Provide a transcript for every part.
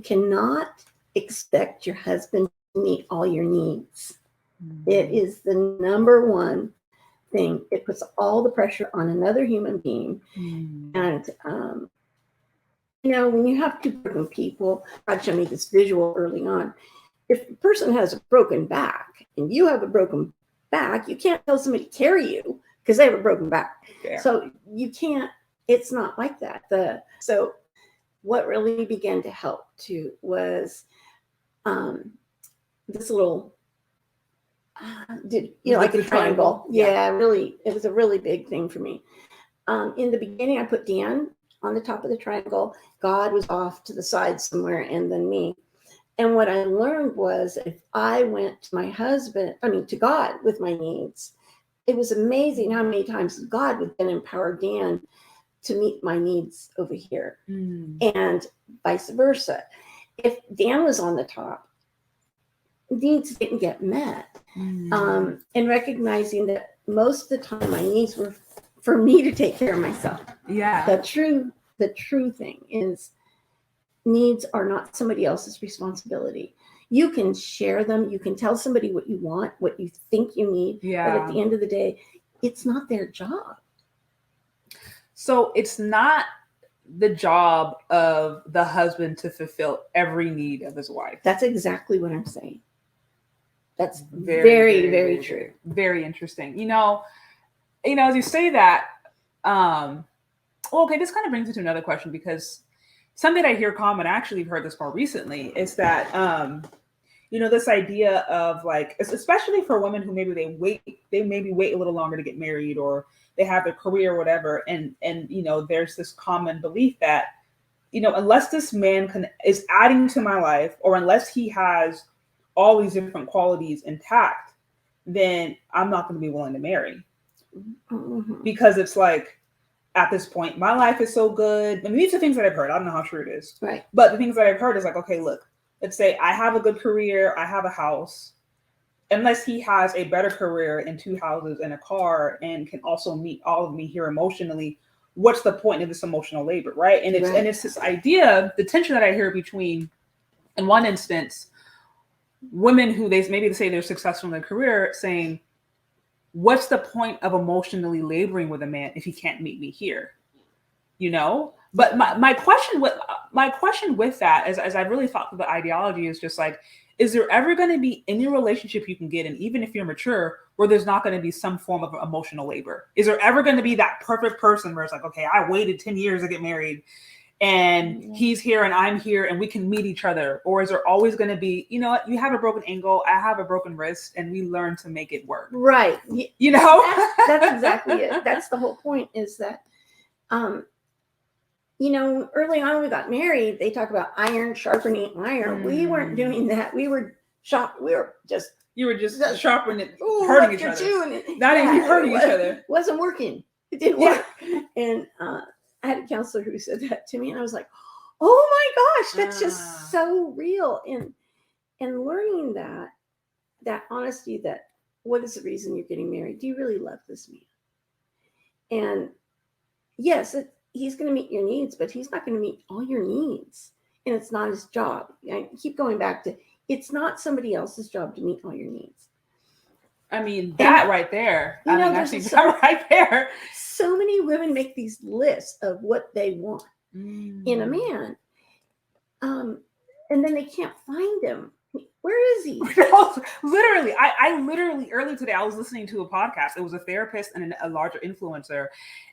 cannot expect your husband to meet all your needs. It is the number one thing. It puts all the pressure on another human being. And, when you have two broken people, God showed me this visual early on. If a person has a broken back and you have a broken back, you can't tell somebody to carry you because they have a broken back. Yeah. So you can't, it's not like that. So what really began to help too was this little, like a triangle. Yeah, really, it was a really big thing for me. In the beginning, I put Dan on the top of the triangle. God was off to the side somewhere, and then me. And what I learned was if I went to God with my needs, it was amazing how many times God would then empower Dan to meet my needs over here, and vice versa. If Dan was on the top, needs didn't get met. And recognizing that most of the time my needs were for me to take care of myself. Yeah. The true thing is needs are not somebody else's responsibility. You can share them. You can tell somebody what you want, what you think you need. Yeah. But at the end of the day, it's not their job. So it's not the job of the husband to fulfill every need of his wife. That's exactly what I'm saying. That's very, very true. Very interesting. As you say that, this kind of brings me to another question, because something I hear common, I actually heard this more recently, is that, this idea of like, especially for women who maybe they wait a little longer to get married, or they have a career or whatever. And there's this common belief that, unless this man is adding to my life, or unless he has all these different qualities intact, then I'm not going to be willing to marry. Mm-hmm. Because it's like, at this point, my life is so good. I mean, these are things that I've heard. I don't know how true it is. Right. But the things that I've heard is like, okay, look, let's say I have a good career, I have a house. Unless he has a better career and 2 houses and a car and can also meet all of me here emotionally, what's the point of this emotional labor, right? And it's this idea, the tension that I hear between, in one instance, women who they say they're successful in their career saying, what's the point of emotionally laboring with a man if he can't meet me here? But my question with that, as I've really thought through the ideology, is just like, is there ever going to be any relationship you can get in, even if you're mature, where there's not going to be some form of emotional labor? Is there ever going to be that perfect person where it's like, okay, I waited 10 years to get married, and he's here and I'm here and we can meet each other? Or is there always going to be, you have a broken ankle, I have a broken wrist, and we learn to make it work? Right. That's exactly it. That's the whole point, is that, early on when we got married, they talk about iron sharpening iron. We weren't doing that. You were just sharpening it, hurting each other. Not even hurting each other. It wasn't working. It didn't work. And, I had a counselor who said that to me, and I was like, oh my gosh, that's just so real. And learning that honesty, that what is the reason you're getting married? Do you really love this man? And yes, he's going to meet your needs, but he's not going to meet all your needs. And it's not his job. I keep going back to, it's not somebody else's job to meet all your needs. I mean, that right there. Right there. So many women make these lists of what they want in a man. And then they can't find him. Where is he? Literally, I literally early today, I was listening to a podcast. It was a therapist and a larger influencer.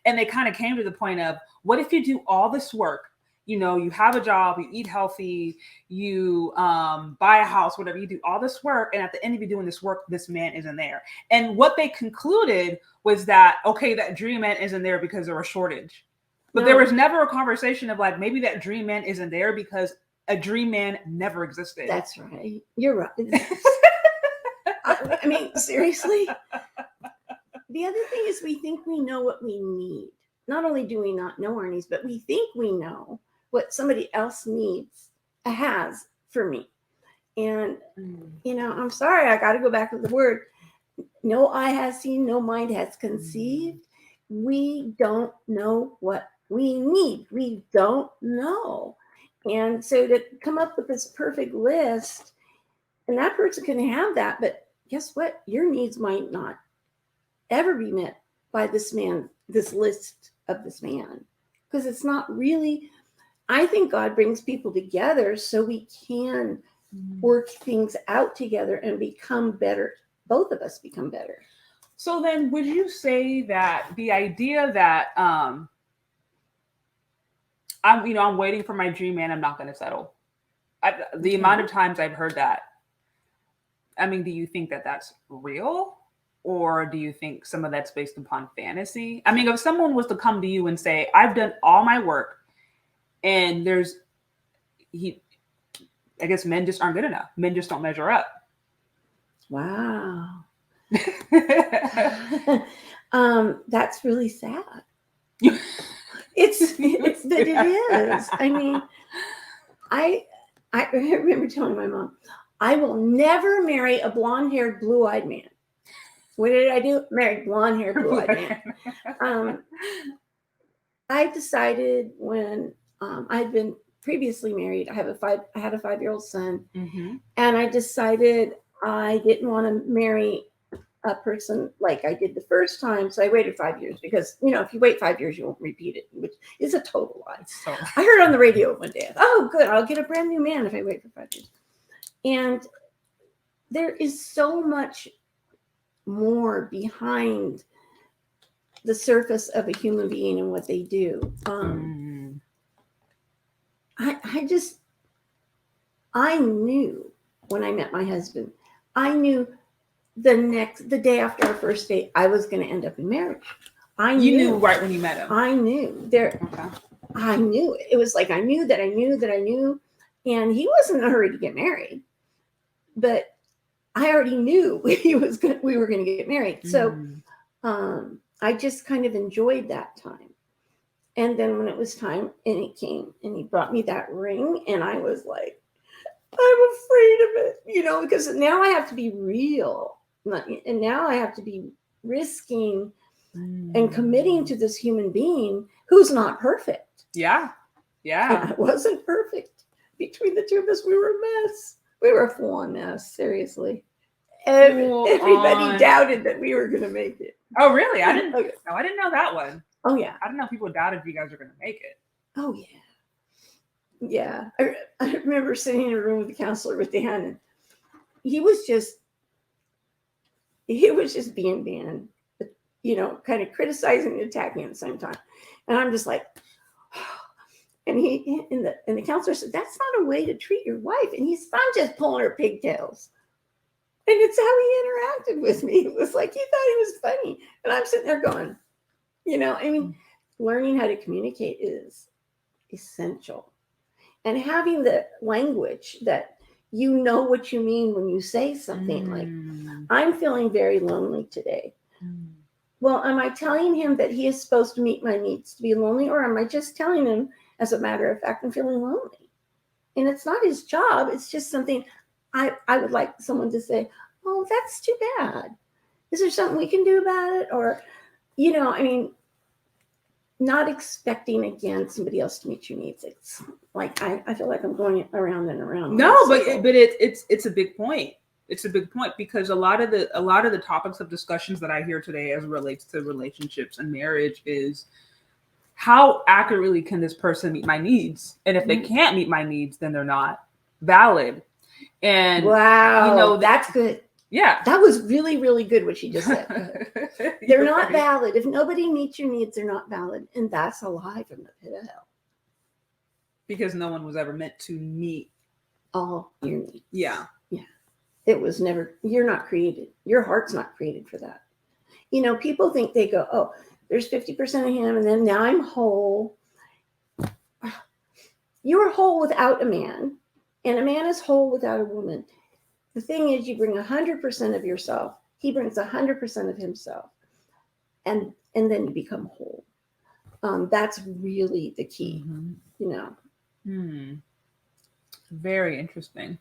And they kind of came to the point of, what if you do all this work? You have a job, you eat healthy, you buy a house, whatever, you do all this work. And at the end of you doing this work, this man isn't there. And what they concluded was that, okay, that dream man isn't there because there was a shortage. But there was never a conversation of like, maybe that dream man isn't there because a dream man never existed. That's right. You're right. I mean, seriously. The other thing is, we think we know what we need. Not only do we not know our needs, but we think we know what somebody else has for me. And, I'm sorry, I got to go back to the word. No eye has seen, no mind has conceived. We don't know what we need. We don't know. And so to come up with this perfect list, and that person can have that, but guess what? Your needs might not ever be met by this man, this list of this man, because it's not really. I think God brings people together so we can work things out together and become better. Both of us become better. So then would you say that the idea that I'm waiting for my dream man, I'm not going to settle. The amount of times I've heard that, I mean, do you think that that's real? Or do you think some of that's based upon fantasy? I mean, if someone was to come to you and say, I've done all my work and I guess men just aren't good enough. Men just don't measure up. Wow. That's really sad. It is. I mean, I remember telling my mom, I will never marry a blonde-haired, blue-eyed man. What did I do? Married blonde-haired, blue-eyed man. I decided when I'd been previously married, I had a 5-year-old son, Mm-hmm. and I decided I didn't want to marry a person like I did the first time. So I waited 5 years because, if you wait 5 years, you won't repeat it, which is a total lie. So I heard on the radio one day, oh, good, I'll get a brand new man if I wait for 5 years. And there is so much more behind the surface of a human being and what they do. I knew when I met my husband, I knew the day after our first date, I was going to end up in marriage. You knew right when you met him. I knew I knew it. It was like I knew that I knew that I knew, and he wasn't in a hurry to get married, but I already knew we were going to get married. So I just kind of enjoyed that time. And then when it was time, and he came and he brought me that ring, and I was like, I'm afraid of it, because now I have to be real. And now I have to be risking and committing to this human being who's not perfect. Yeah. And I wasn't perfect. Between the two of us, we were a mess. We were a full-on mess, seriously. Everybody doubted that we were going to make it. Oh, really? I didn't know that one. Oh, yeah. I didn't know people doubted you guys were going to make it. Oh, yeah. Yeah. I remember sitting in a room with the counselor with Dan, and he was just being Dan, kind of criticizing and attacking at the same time. And I'm just like, and the counselor said, that's not a way to treat your wife. And he's, I'm just pulling her pigtails. And it's how he interacted with me. It was like he thought he was funny. And I'm sitting there going, learning how to communicate is essential. And having the language that what you mean when you say something like, I'm feeling very lonely today. Well, am I telling him that he is supposed to meet my needs to be lonely? Or am I just telling him, as a matter of fact, I'm feeling lonely? And it's not his job. It's just something I would like someone to say, oh, that's too bad. Is there something we can do about it? Or, not expecting, again, somebody else to meet your needs. It's like, I feel like I'm going around and around. No, but it's a big point. It's a big point because a lot of the topics of discussions that I hear today as it relates to relationships and marriage is how accurately can this person meet my needs? And if they can't meet my needs, then they're not valid. And wow, that's good. Yeah. That was really, really good what she just said. They're not valid. If nobody meets your needs, they're not valid. And that's a lie from the pit of hell. Because no one was ever meant to meet all your needs. Yeah. Yeah. It was never, you're not created. Your heart's not created for that. People think they go, oh, there's 50% of him, and then now I'm whole. You're whole without a man, and a man is whole without a woman. The thing is, you bring 100% of yourself. He brings 100% of himself. And then you become whole. That's really the key, Very interesting.